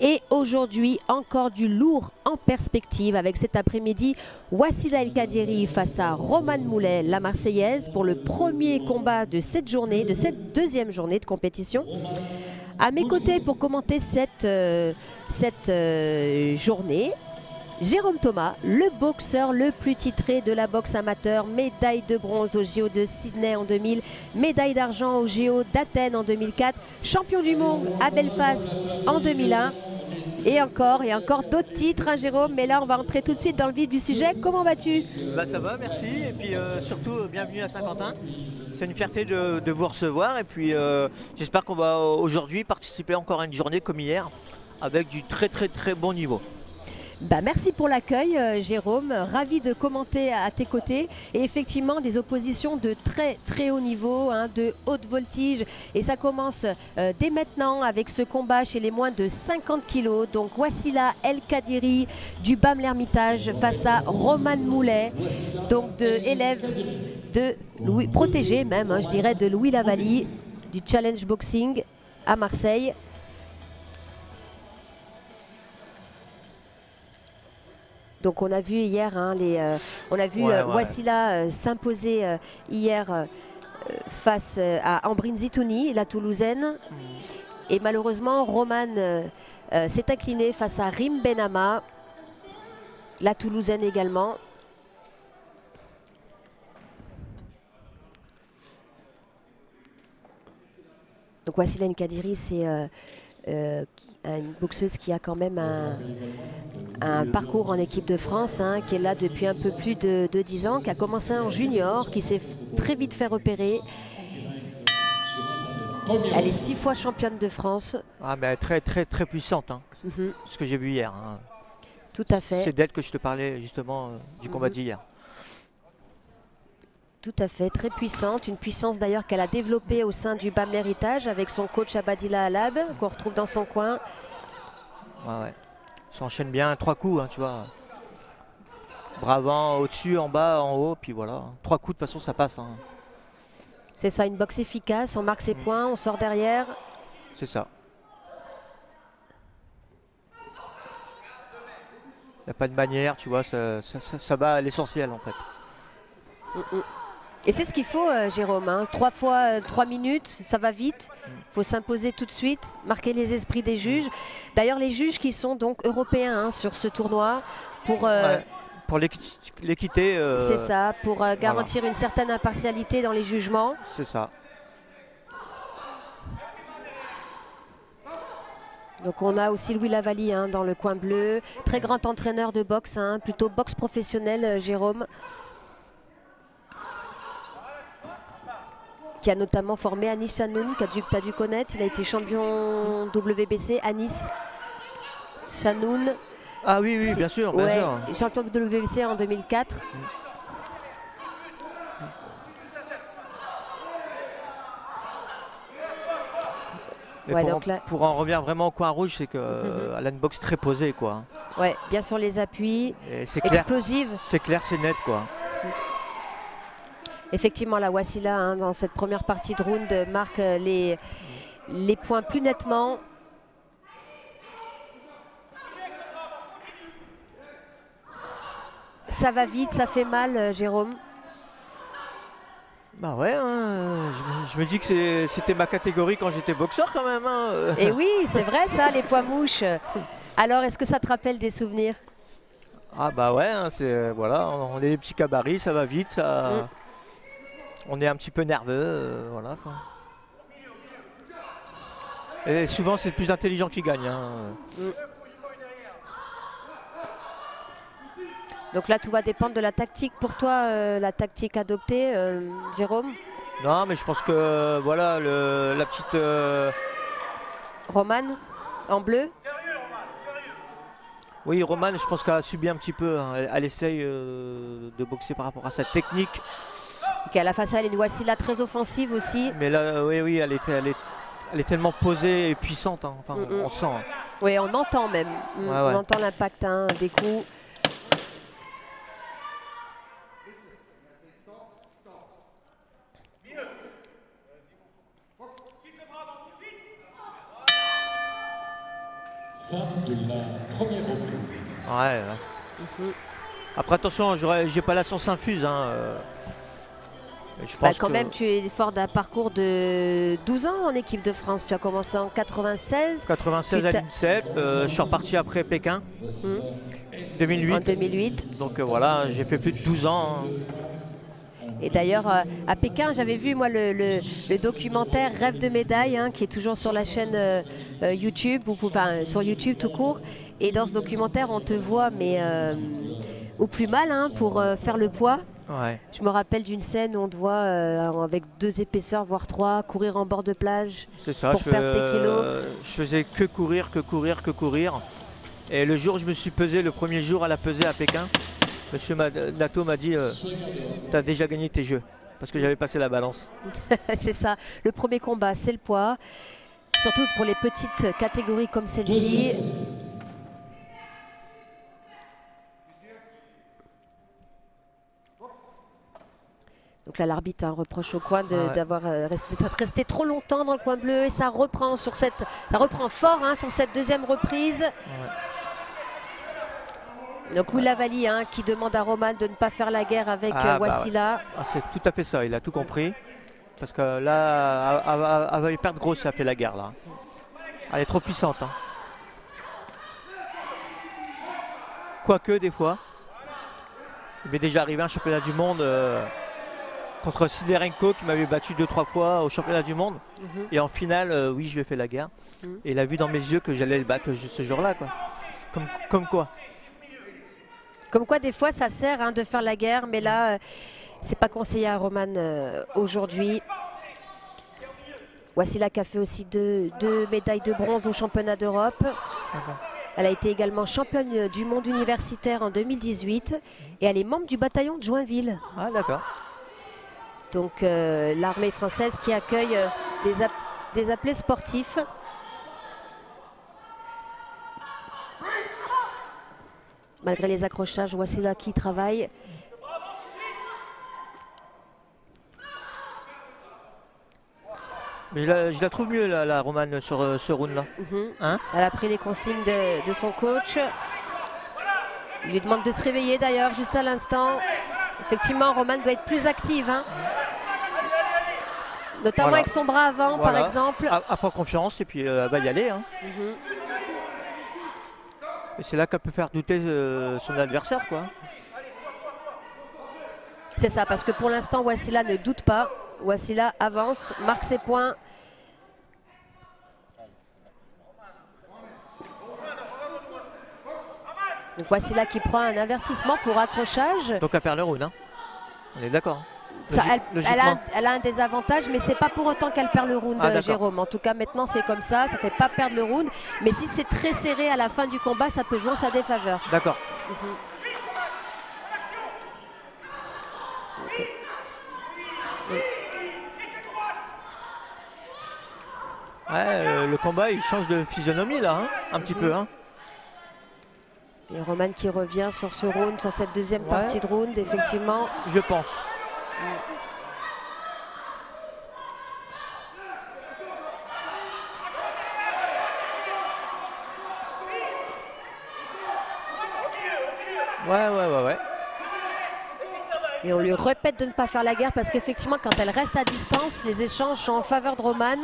Et aujourd'hui, encore du lourd en perspective avec cet après-midi Wassila El Kadiri face à Romane Moulet, la Marseillaise, pour le premier combat de cette journée, de cette deuxième journée de compétition. À mes côtés pour commenter cette journée, Jérôme Thomas, le boxeur le plus titré de la boxe amateur, médaille de bronze au JO de Sydney en 2000, médaille d'argent au JO d'Athènes en 2004, champion du monde à Belfast en 2001. Et encore d'autres titres, hein, Jérôme. Mais là, on va entrer tout de suite dans le vif du sujet. Comment vas-tu? Bah ça va, merci. Et puis surtout, bienvenue à Saint-Quentin. C'est une fierté de vous recevoir. Et puis j'espère qu'on va aujourd'hui participer encore à une journée comme hier avec du très bon niveau. Bah, merci pour l'accueil, Jérôme. Ravi de commenter à tes côtés. Et effectivement, des oppositions de très haut niveau, hein, de haute voltige. Et ça commence dès maintenant avec ce combat chez les moins de 50 kilos. Donc Wassila El Kadiri du BAM l'Hermitage face à Romane Moulet, donc élève de Louis, protégé même, hein, je dirais, de Louis Lavallee, du Challenge Boxing à Marseille. Donc on a vu hier, hein, Wassila s'imposer hier face à Ambrine Zitouni, la Toulousaine. Et malheureusement, Romane s'est inclinée face à Rim Benama, la Toulousaine également. Donc Wassila El Kadiri, c'est une boxeuse qui a quand même un parcours en équipe de France, hein, qui est là depuis un peu plus de 10 ans, qui a commencé en junior, qui s'est très vite fait repérer. Elle est 6 fois championne de France. Ah, mais très puissante, hein, ce que j'ai vu hier. Hein. Tout à fait. C'est d'elle que je te parlais justement du combat d'hier. Tout à fait, très puissante, une puissance d'ailleurs qu'elle a développée au sein du BAM l'Héritage avec son coach Abadila Alab, qu'on retrouve dans son coin. Ouais. Ça enchaîne bien, 3 coups, hein, tu vois. Bras avant, au-dessus, en bas, en haut, puis voilà. 3 coups, de toute façon, ça passe. Hein. C'est ça, une boxe efficace, on marque ses points, on sort derrière. C'est ça. Il n'y a pas de manière, tu vois, ça va à l'essentiel en fait. Et c'est ce qu'il faut, Jérôme, hein. 3 fois 3 minutes, ça va vite. Il faut s'imposer tout de suite, marquer les esprits des juges. D'ailleurs, les juges qui sont donc européens, hein, sur ce tournoi pour l'équité. C'est ça, pour garantir une certaine impartialité dans les jugements. C'est ça. Donc on a aussi Louis Lavallee, hein, dans le coin bleu. Très grand entraîneur de boxe, hein, plutôt boxe professionnelle, Jérôme. Qui a notamment formé Anis Chanoun, que tu as dû connaître. Il a été champion WBC, Anis Chanoun. Ah oui, bien sûr, bien sûr. Champion WBC en 2004. Pour en revenir vraiment au coin rouge, c'est qu'elle a une boxe très posée, quoi. Ouais, bien sur les appuis, explosive. C'est clair, c'est net, quoi. Effectivement, la Wassila, hein, dans cette première partie de round, marque les points plus nettement. Ça va vite, ça fait mal, Jérôme. Bah ouais, hein, je me dis que c'était ma catégorie quand j'étais boxeur quand même. Hein. Et oui, c'est vrai ça, les poids mouches. Alors, est-ce que ça te rappelle des souvenirs? Ah bah ouais, hein, voilà, on est des petits cabarets, ça va vite, ça. On est un petit peu nerveux, voilà. Quoi. Et souvent, c'est le plus intelligent qui gagne. Hein. Donc là, tout va dépendre de la tactique. Pour toi, la tactique adoptée, Jérôme? Non, mais je pense que voilà, la petite... Romane, en bleu? Oui, Romane, je pense qu'elle a subi un petit peu. Hein. Elle essaye de boxer par rapport à sa technique. Okay, à la face, elle est une Wassila très offensive aussi. Mais là, oui, elle est tellement posée et puissante. Hein. Enfin, on sent. Hein. Oui, on entend même. On entend l'impact, hein, des coups. Fin de la première reprise. Ouais. Après attention, j'ai pas la science infuse. Hein. Je pense quand même, tu es fort d'un parcours de 12 ans en équipe de France. Tu as commencé en 96. 96 à l'INSEP, je suis reparti après Pékin, 2008. En 2008. Donc voilà, j'ai fait plus de 12 ans. Hein. Et d'ailleurs, à Pékin, j'avais vu moi le documentaire Rêve de médaille, hein, qui est toujours sur la chaîne YouTube, enfin sur YouTube tout court. Et dans ce documentaire, on te voit, mais au plus mal, hein, pour faire le poids. Ouais. Je me rappelle d'une scène où on te voit avec 2 épaisseurs, voire 3, courir en bord de plage. C'est ça, pour perdre tes kilos. Je faisais que courir. Et le jour où je me suis pesé, le premier jour à la pesée à Pékin, Monsieur Nato m'a dit tu as déjà gagné tes jeux, parce que j'avais passé la balance. C'est ça, le premier combat, c'est le poids, surtout pour les petites catégories comme celle-ci. Donc là, l'arbitre reproche au coin d'avoir resté trop longtemps dans le coin bleu, et ça reprend fort, hein, sur cette deuxième reprise. Ouais. Donc Oulavali, hein, qui demande à Roman de ne pas faire la guerre avec Wasila. Ouais. C'est tout à fait ça, il a tout compris. Parce que là, elle va perdre gros si elle fait la guerre là. Elle est trop puissante. Hein. Quoique des fois, il m'est déjà arrivé un championnat du monde contre Siderenko qui m'avait battu 2-3 fois au championnat du monde. Et en finale, oui, je lui ai fait la guerre. Et il a vu dans mes yeux que j'allais le battre ce jour-là. Comme quoi. Comme quoi, des fois, ça sert, hein, de faire la guerre, mais là, c'est pas conseillé à Roman aujourd'hui. Wasila qui a fait aussi deux médailles de bronze au championnat d'Europe. Elle a été également championne du monde universitaire en 2018 et elle est membre du bataillon de Joinville. Ah d'accord. Donc l'armée française qui accueille des appelés sportifs. Malgré les accrochages, Wasila qui travaille. Mais je la trouve mieux la Romane sur ce round là. Hein, elle a pris les consignes de son coach. Il lui demande de se réveiller d'ailleurs juste à l'instant. Effectivement, Romane doit être plus active, hein. Notamment avec son bras avant, par exemple. Elle prend confiance et puis elle va y aller. Hein. Et c'est là qu'elle peut faire douter son adversaire, quoi. C'est ça, parce que pour l'instant, Wasila ne doute pas. Wasila avance, marque ses points. Donc Wasila qui prend un avertissement pour accrochage. Donc elle perd le round, hein. On est d'accord. Elle a un désavantage, mais c'est pas pour autant qu'elle perd le round, Jérôme. En tout cas, maintenant, c'est comme ça. Ça fait pas perdre le round. Mais si c'est très serré à la fin du combat, ça peut jouer en sa défaveur. D'accord. Ouais, le combat, il change de physionomie, là, hein, un petit peu. Hein. Et Roman qui revient sur ce round, sur cette deuxième partie de round, effectivement. Je pense. Ouais. Et on lui répète de ne pas faire la guerre parce qu'effectivement, quand elle reste à distance, les échanges sont en faveur de Roman.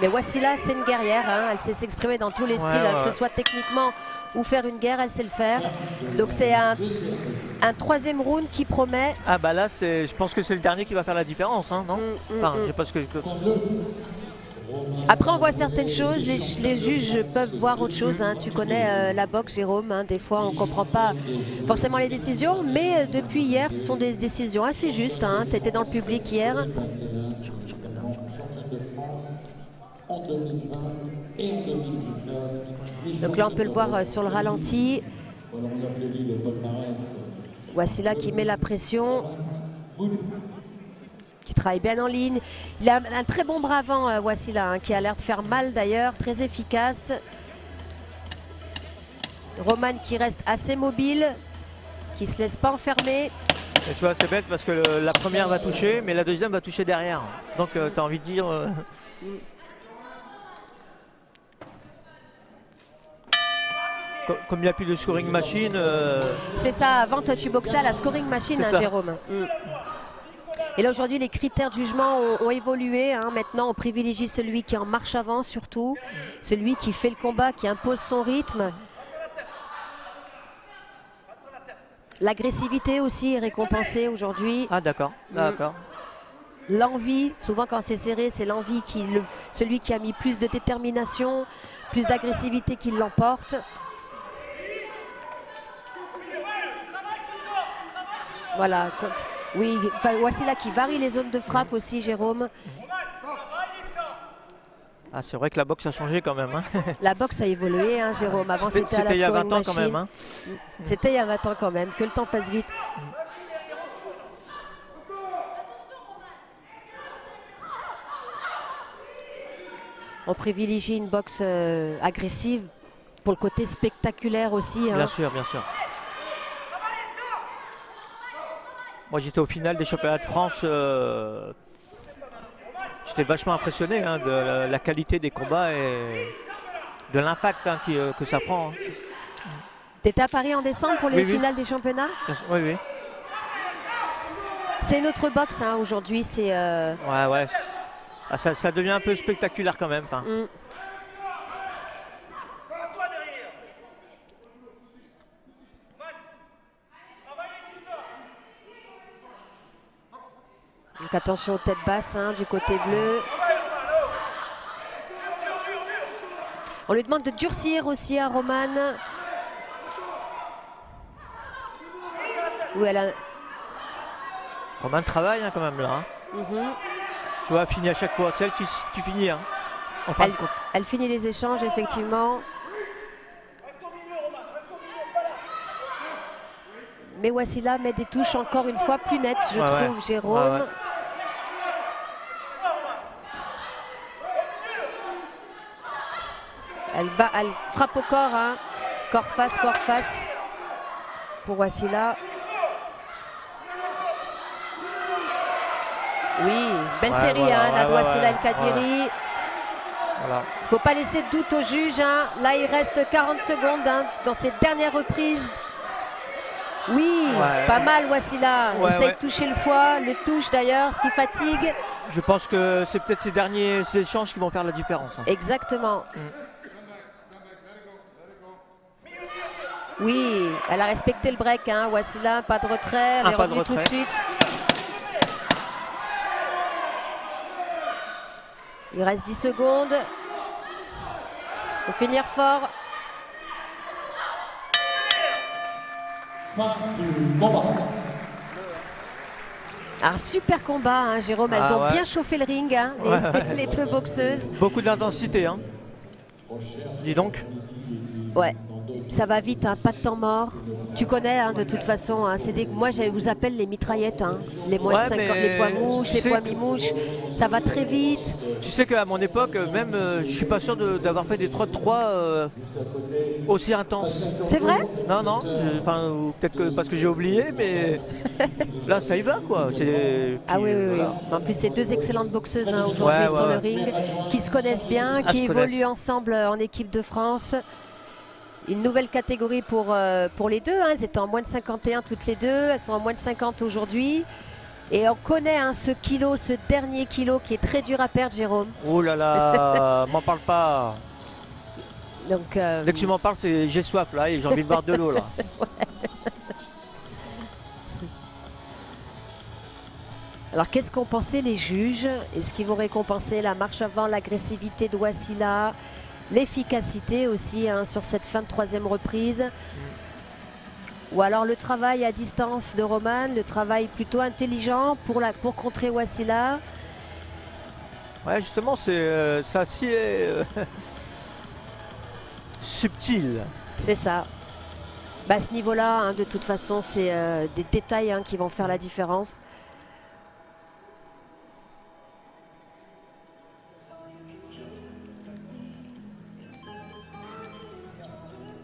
Mais Wasila, c'est une guerrière, hein. Elle sait s'exprimer dans tous les styles, que ce soit techniquement ou faire une guerre, elle sait le faire. Donc c'est un troisième round qui promet. Ah bah là, je pense que c'est le dernier qui va faire la différence, hein, non? Enfin, je sais pas ce que... Après, on voit certaines choses, les juges peuvent voir autre chose, hein. Tu connais la boxe, Jérôme, hein. Des fois on ne comprend pas forcément les décisions, mais depuis hier, ce sont des décisions assez justes, hein. Tu étais dans le public hier. Donc là, on peut le voir sur le ralenti. Wasila qui met la pression, qui travaille bien en ligne. Il a un très bon bras avant, Wasila, hein, qui a l'air de faire mal d'ailleurs, très efficace. Roman qui reste assez mobile, qui ne se laisse pas enfermer. Et tu vois, c'est bête parce que la première va toucher, mais la deuxième va toucher derrière. Donc tu as envie de dire... Comme il n'y a plus de scoring machine. C'est ça, avant toi tu boxais à la scoring machine, hein, Jérôme. Et là aujourd'hui les critères de jugement ont évolué, hein. Maintenant on privilégie celui qui est en marche avant surtout, celui qui fait le combat, qui impose son rythme. L'agressivité aussi est récompensée aujourd'hui. Ah d'accord, d'accord. L'envie, souvent quand c'est serré, c'est l'envie celui qui a mis plus de détermination, plus d'agressivité qui l'emporte. Voilà, oui, voici là qui varie les zones de frappe aussi, Jérôme. Ah, c'est vrai que la boxe a changé quand même. Hein. La boxe a évolué, hein, Jérôme. Avant c'était à la il y a 20 scoring ans machine. quand même. Hein. C'était il y a 20 ans quand même, que le temps passe vite. On privilégie une boxe agressive pour le côté spectaculaire aussi. Hein. Bien sûr, bien sûr. Moi j'étais au final des championnats de France. J'étais vachement impressionné hein, de la qualité des combats et de l'impact hein, que ça prend. Hein. Tu étais à Paris en décembre pour les finales des championnats? Oui, oui. C'est une autre boxe hein, aujourd'hui. C'est ouais, ouais. Ah, ça devient un peu spectaculaire quand même. Hein. Donc attention aux têtes basses hein, du côté bleu. On lui demande de durcir aussi à Romane. Oui, elle a... Romane travaille hein, quand même là. Hein. Tu vois, elle finit à chaque fois. C'est elle qui finit. Hein, en fin de compte. Elle finit les échanges effectivement. Mais Wassila met des touches encore une fois plus nettes, je trouve, Jérôme. Ouais. Elle frappe au corps, hein. Corps face pour Wassila. Oui, belle série, voilà, hein, Wassila El Kadiri. Voilà. Faut pas laisser de doute au juge. Hein. Là, il reste 40 secondes hein, dans cette dernière reprise. Oui, pas mal Wassila. Essaye de toucher le foie, le touche d'ailleurs, ce qui fatigue. Je pense que c'est peut-être ces derniers échanges qui vont faire la différence. Hein. Exactement. Oui, elle a respecté le break, hein, Wassila, pas de retrait, elle est revenue tout de suite. Il reste 10 secondes. Il faut finir fort. Fin du combat. Alors super combat, hein, Jérôme. Elles ont bien chauffé le ring, hein, les deux boxeuses. Beaucoup d'intensité, hein. Dis donc. Ouais. Ça va vite, hein, pas de temps mort. Tu connais hein, de toute façon. Hein, moi, je vous appelle les mitraillettes. Hein, les moins de 5 ans, les poids mouches, les poids mi-mouches. Ça va très vite. Tu sais qu'à mon époque, même, je suis pas sûr d'avoir fait des 3-3 aussi intenses. C'est vrai? Non, non. Peut-être que parce que j'ai oublié, mais là, ça y va, quoi. Ah oui, oui, oui. En plus, c'est deux excellentes boxeuses hein, aujourd'hui sur le ring, qui se connaissent bien, qui évoluent ensemble en équipe de France. Une nouvelle catégorie pour les deux. Hein. Elles étaient en moins de 51 toutes les deux. Elles sont en moins de 50 aujourd'hui. Et on connaît hein, ce dernier kilo qui est très dur à perdre, Jérôme. Oh là là, m'en parle pas. Donc, dès que tu m'en parles, j'ai soif là et j'ai envie de boire de l'eau là. Alors qu'est-ce qu'ont pensé les juges? Est-ce qu'ils vont récompenser la marche avant, l'agressivité de Wassila, l'efficacité aussi hein, sur cette fin de troisième reprise? Ou alors le travail à distance de Romane, le travail plutôt intelligent pour contrer Wassila? Ouais, justement, c'est assez subtil. C'est ça. Bah, à ce niveau-là, hein, de toute façon, c'est des détails hein, qui vont faire la différence.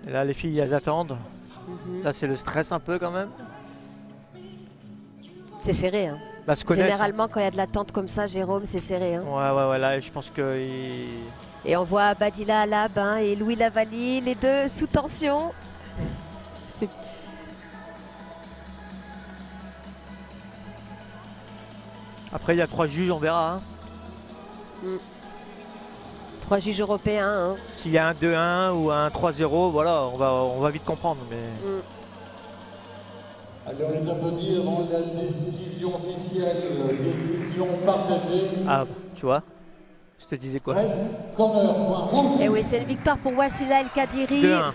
Et là, les filles, elles attendent. Là, c'est le stress un peu quand même. C'est serré. Hein. Bah, généralement, quand il y a de l'attente comme ça, Jérôme, c'est serré. Hein. Ouais, là, je pense que Et on voit Badila Alab et Louis Lavalli, les deux sous tension. Après, il y a 3 juges, on verra. 3 juges européens. S'il y a un 2-1 ou un 3-0, voilà, on va vite comprendre. Mais... Allez, on les applaudit avant la décision officielle, décision partagée. Ah, tu vois, je te disais quoi. Corner, point rouge. Et oui, c'est une victoire pour Wassila El Kadiri. 2-1.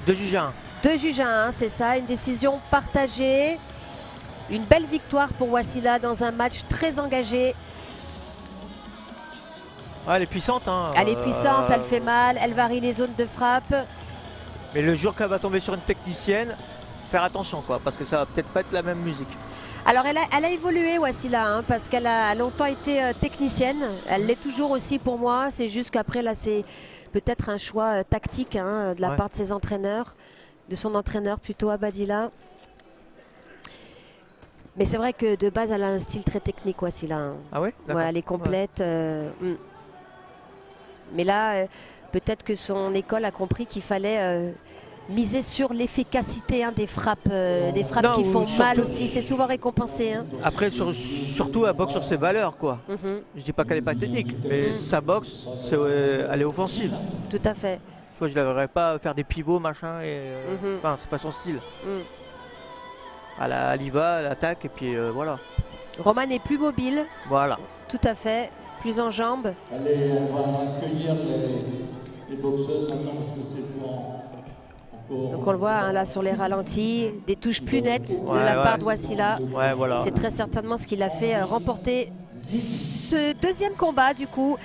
2 juges à 1. 2 juges à 1, c'est ça, une décision partagée. Une belle victoire pour Wassila dans un match très engagé. Ouais, elle est puissante. Elle est puissante, elle fait mal, elle varie les zones de frappe. Mais le jour qu'elle va tomber sur une technicienne, faire attention, quoi, parce que ça va peut-être pas être la même musique. Alors elle a évolué Wassila, parce qu'elle a longtemps été technicienne. Elle l'est toujours aussi pour moi. C'est juste qu'après là c'est peut-être un choix tactique de la part de ses entraîneurs, de son entraîneur plutôt à Badila. Mais c'est vrai que de base elle a un style très technique Wassila. Ah ouais, ouais, elle est complète. Mais là peut-être que son école a compris qu'il fallait miser sur l'efficacité des frappes qui font mal aussi. C'est souvent récompensé. Après, surtout, elle boxe sur ses valeurs, quoi. Je dis pas qu'elle est pas technique, mais sa boxe, elle est offensive. Tout à fait. Je ne la verrais pas faire des pivots, machin. Enfin, c'est pas son style. Elle y va, elle attaque, et puis voilà. Roman est plus mobile. Voilà. Tout à fait. Plus en jambes. Allez, on va accueillir les boxeuses maintenant parce que c'est pour... Donc on le voit là sur les ralentis, des touches plus nettes de la part de Wassila. Ouais, voilà. C'est très certainement ce qui l'a fait remporter ce deuxième combat du coup.